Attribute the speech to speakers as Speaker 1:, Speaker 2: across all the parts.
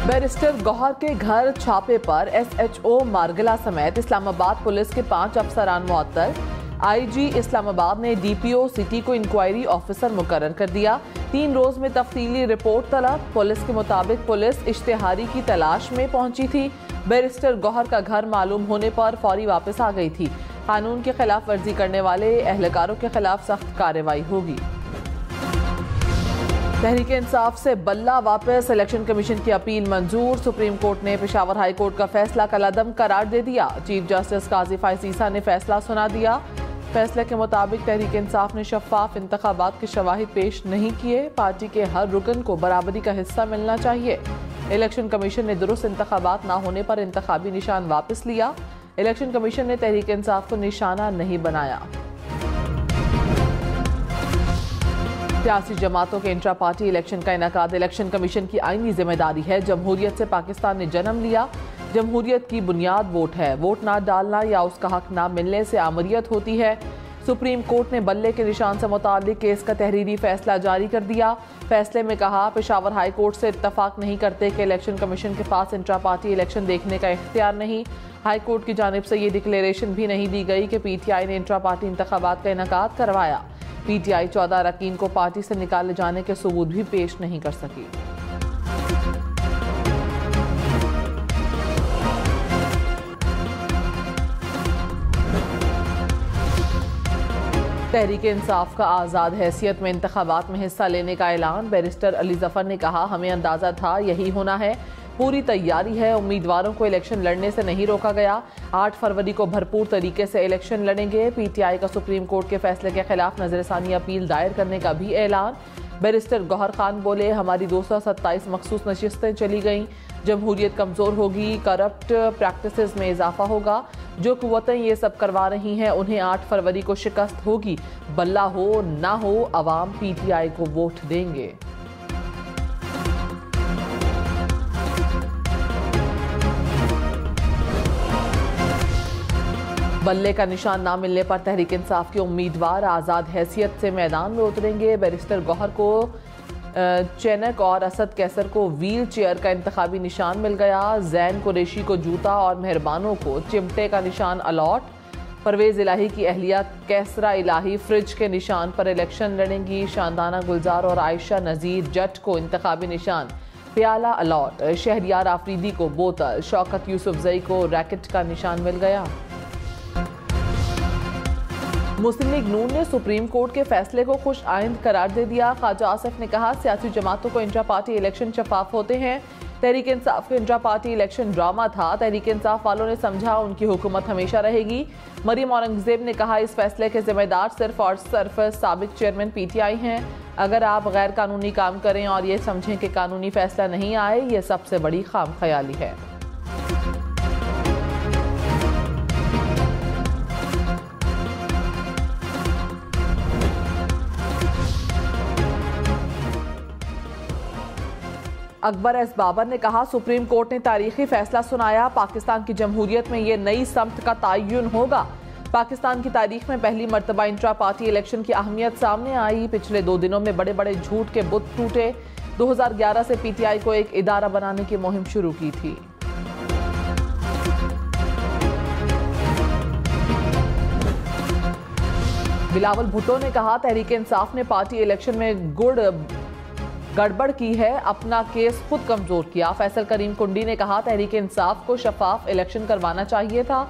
Speaker 1: Barrister Gauhar के घर छापे पर SHO मारगला समेत इस्लामाबाद पुलिस के 5 अफसरान मुअत्तल। IG इस्लामाबाद ने DPO सिटी को इंक्वायरी ऑफिसर मुकर्रर कर दिया। 3 रोज में तफसीली रिपोर्ट तलब। पुलिस के मुताबिक पुलिस इश्तिहारी की तलाश में पहुंची थी। बैरिस्टर गौहर का घर मालूम होने पर फौरी वापस आ गई थी। कानून की खिलाफ वर्जी करने वाले एहलकारों के खिलाफ सख्त कार्रवाई होगी। तहरीक इंसाफ से बल्ला वापस, इलेक्शन कमीशन की अपील मंजूर। सुप्रीम कोर्ट ने पेशावर हाई कोर्ट का फैसला कलअदम करार दे दिया। चीफ जस्टिस काजी फायज ईसा ने फैसला सुना दिया। फैसले के मुताबिक तहरीक इंसाफ ने शफाफ इंतखाबात के शवाहिद पेश नहीं किए। पार्टी के हर रुकन को बराबरी का हिस्सा मिलना चाहिए। इलेक्शन कमीशन ने दुरुस्त इंतखाबात न होने पर इंतखाबी निशान वापस लिया। इलेक्शन कमीशन ने तहरीक इंसाफ को निशाना नहीं बनाया। सियासी जमातों के इंट्रा पार्टी इलेक्शन का इनेकाद इलेक्शन कमीशन की आईनी जिम्मेदारी है। जमहूरियत से पाकिस्तान ने जन्म लिया। जमहूरियत की बुनियाद वोट है। वोट ना डालना या उसका हक ना मिलने से आमरीत होती है। सुप्रीम कोर्ट ने बल्ले के निशान से मुताल्लिक केस का तहरीरी फैसला जारी कर दिया। फैसले में कहा, पेशावर हाई कोर्ट से इत्तफाक नहीं करते कि इलेक्शन कमीशन के पास इंट्रा पार्टी इलेक्शन देखने का इख्तियार नहीं। हाई कोर्ट की जानिब से ये डिक्लेरेशन भी नहीं दी गई कि PTI ने इंट्रा पार्टी इंतखाबात का इनेकाद करवाया। PTI 14 अरकान को पार्टी से निकाले जाने के सबूत भी पेश नहीं कर सकी। तहरीक इंसाफ का आज़ाद हैसियत में इंतखाबात में हिस्सा लेने का ऐलान। बैरिस्टर अली जफर ने कहा, हमें अंदाजा था यही होना है। पूरी तैयारी है। उम्मीदवारों को इलेक्शन लड़ने से नहीं रोका गया। 8 फरवरी को भरपूर तरीके से इलेक्शन लड़ेंगे। PTI का सुप्रीम कोर्ट के फैसले के खिलाफ नजरसानी अपील दायर करने का भी ऐलान। बैरिस्टर गौहर खान बोले, हमारी 227 मखसूस नशिस्तें चली गईं। जमहूरियत कमज़ोर होगी, करप्ट प्रैक्टिसेस में इजाफा होगा। जो कुव्वतें ये सब करवा रही हैं उन्हें 8 फरवरी को शिकस्त होगी। बल्ला हो ना हो, अवाम PTI को वोट देंगे। बल्ले का निशान ना मिलने पर तहरीक इंसाफ के उम्मीदवार आज़ाद हैसियत से मैदान में उतरेंगे। बैरिस्टर गौहर को चैनक और असद कैसर को व्हील चेयर का इंतखाबी निशान मिल गया। जैन कुरैशी को जूता और मेहरबानों को चिमटे का निशान अलॉट। परवेज इलाही की अहलिया कैसरा इलाही फ्रिज के निशान पर इलेक्शन लड़ेंगी। शानदाना गुलजार और आयशा नज़ीर जट को इंतखाबी निशान प्याला अलॉट। शहरियार आफरीदी को बोतल। शौकत यूसुफजई को रैकेट का निशान मिल गया। मुस्लिम लीग नून ने सुप्रीम कोर्ट के फैसले को खुश आइंद करार दे दिया। ख्वाजा आसिफ ने कहा, सियासी जमातों को इंट्रा पार्टी इलेक्शन शफाफ होते हैं। तहरीक इंसाफ के इंट्रा पार्टी इलेक्शन ड्रामा था। तहरीक इंसाफ वालों ने समझा उनकी हुकूमत हमेशा रहेगी। मरियम औरंगजेब ने कहा, इस फैसले के जिम्मेदार सिर्फ और सिर्फ साबिक चेयरमैन PTI हैं। अगर आप गैर कानूनी काम करें और ये समझें कि कानूनी फैसला नहीं आए, ये सबसे बड़ी खाम ख्याली है। अकबर एस बाबर ने कहा, सुप्रीम कोर्ट ने तारीखी फैसला सुनाया। पाकिस्तान की जमहूरियत में ये नई समत का तयन होगा। पाकिस्तान की तारीख में पहली मरतबा इंट्रा पार्टी इलेक्शन की अहमियत सामने आई। पिछले 2 दिनों में बड़े बड़े झूठ के बुत टूटे। 2011 से PTI को एक इदारा बनाने की मुहिम शुरू की थी। बिलावल भुट्टो ने कहा, तहरीक इंसाफ ने पार्टी इलेक्शन में गड़बड़ की है, अपना केस खुद कमजोर किया। फैसल करीम कुंडी ने कहा, तहरीक इंसाफ को शफाफ इलेक्शन करवाना चाहिए था।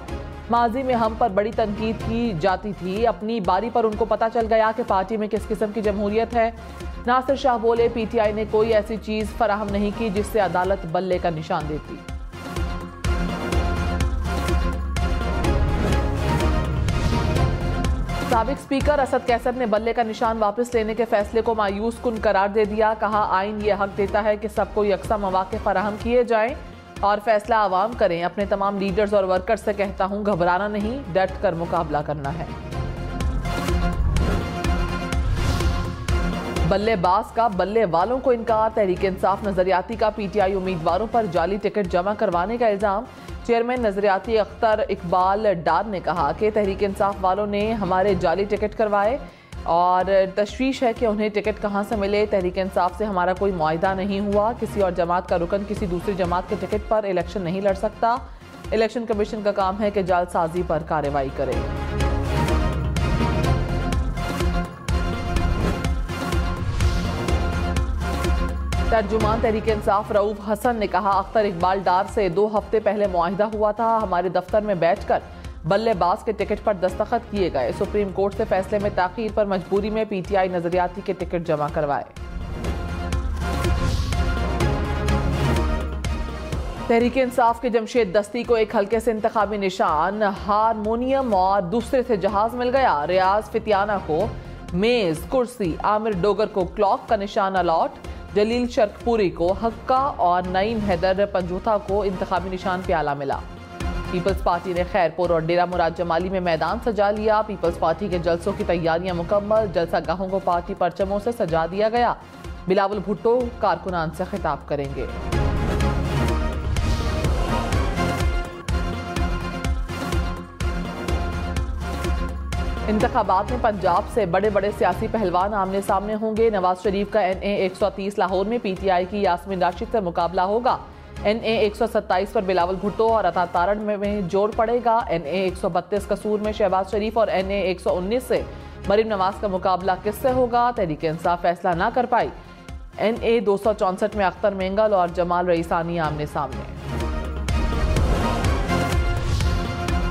Speaker 1: माजी में हम पर बड़ी तनकीद की जाती थी। अपनी बारी पर उनको पता चल गया कि पार्टी में किस किस्म की जमहूरियत है। नासिर शाह बोले, PTI ने कोई ऐसी चीज फराहम नहीं की जिससे अदालत बल्ले का निशान देती। साबिक स्पीकर असद कैसर ने बल्ले का निशान वापस लेने के फैसले को मायूस कुन करार दे दिया। कहा, आइन ये हक देता है कि सबको यकसा मौके फराहम किए जाएं और फैसला आवाम करें। अपने तमाम लीडर्स और वर्कर्स से कहता हूं, घबराना नहीं, डट कर मुकाबला करना है। बल्लेबाज का बल्ले वालों को इनकार। तहरीक इंसाफ नजरियाती का PTI उम्मीदवारों पर जाली टिकट जमा करवाने का इल्जाम। चेयरमैन नजरियाती अख्तर इकबाल डार ने कहा कि तहरीक इंसाफ वालों ने हमारे जाली टिकट करवाए। और तशवीश है कि उन्हें टिकट कहां से मिले। तहरीक इंसाफ से हमारा कोई मुआहिदा नहीं हुआ। किसी और जमात का रुकन किसी दूसरी जमात के टिकट पर इलेक्शन नहीं लड़ सकता। इलेक्शन कमीशन का काम है कि जालसाजी पर कार्रवाई करे। तर्जुमान तहरीक इंसाफ रऊफ हसन ने कहा, अख्तर इकबाल डार से 2 हफ्ते पहले मुआहिदा हुआ था। हमारे दफ्तर में बैठकर बल्लेबाज के टिकट पर दस्तखत किए गए। सुप्रीम कोर्ट से फैसले में ताखीर पर मजबूरी में पीटीआई नजरियाती के टिकट जमा करवाए। तहरीक इंसाफ के जमशेद दस्ती को एक हल्के से इंतखाबी निशान हारमोनियम और दूसरे से जहाज मिल गया। रियाज फितियाना को मेज कुर्सी, आमिर डोगर को क्लॉक का निशान अलॉट, जलील शर्कपुरी को हक्का और नईम हैदर पंजूथा को इंतखाबी निशान प्याला मिला। पीपल्स पार्टी ने खैरपुर और डेरा मुराद जमाली में मैदान सजा लिया। पीपल्स पार्टी के जलसों की तैयारियां मुकम्मल। जलसा गाहों को पार्टी परचमों से सजा दिया गया। बिलावल भुट्टो कारकुनान से खिताब करेंगे। इंतखाबात में पंजाब से बड़े बड़े सियासी पहलवान आमने सामने होंगे। नवाज शरीफ का NA 130 लाहौर में पीटीआई की यास्मीन राशिद से मुकाबला होगा। NA 127 पर बिलावल भुट्टो और अता तारण में जोड़ पड़ेगा। NA 132 कसूर में शहबाज शरीफ और NA 119 से मरीम नवाज का मुकाबला किससे होगा, तहरीक इंसाफ फैसला ना कर पाई। NA 264 में अख्तर मेंगल और जमाल रईसानी आमने सामने।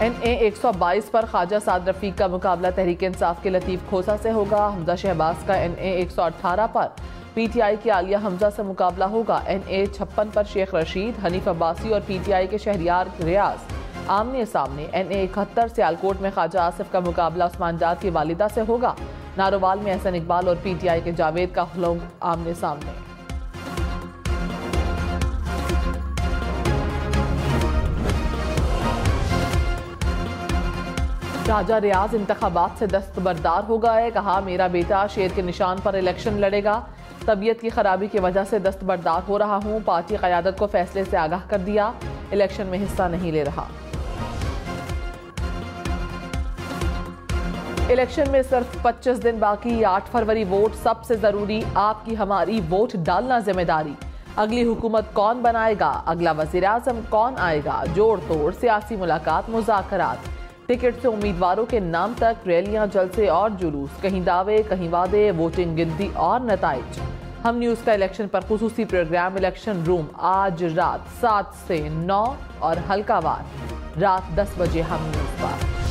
Speaker 1: NA 122 पर ख्वाजा साद रफीक का मुकाबला तहरीक इंसाफ के लतीफ खोसा से होगा। हमजा शहबाज का NA 118 पर पीटीआई की आलिया हमजा से मुकाबला होगा। NA 56 पर शेख रशीद, हनीफ अब्बासी और पीटीआई के शहरियार रियाज आमने सामने। NA 71 सियालकोट में ख्वाजा आसिफ का मुकाबला उस्मान जाद की वालिदा से होगा। नारोवाल में एहसन इकबाल और पीटीआई के जावेद का हुलूम आमने सामने। राजा रियाज इंतखाबात से दस्तबरदार हो गए। कहा, मेरा बेटा शेर के निशान पर इलेक्शन लड़ेगा। तबीयत की खराबी की वजह से दस्तबरदार हो रहा हूं। पार्टी क़यादत को फैसले से आगाह कर दिया। इलेक्शन में हिस्सा नहीं ले रहा। इलेक्शन में सिर्फ 25 दिन बाकी। 8 फरवरी वोट सबसे जरूरी। आपकी हमारी वोट डालना जिम्मेदारी। अगली हुकूमत कौन बनाएगा, अगला वज़ीर आज़म कौन आएगा, जोड़ तोड़ सियासी मुलाकात मुज़ाकरात। टिकट से उम्मीदवारों के नाम तक रैलियां, जलसे और जुलूस। कहीं दावे कहीं वादे, वोटिंग गिनती और नताइज। हम न्यूज़ का इलेक्शन पर खुसूसी प्रोग्राम इलेक्शन रूम आज रात 7 से 9 और हल्कावार रात 10 बजे हम न्यूज़ पर।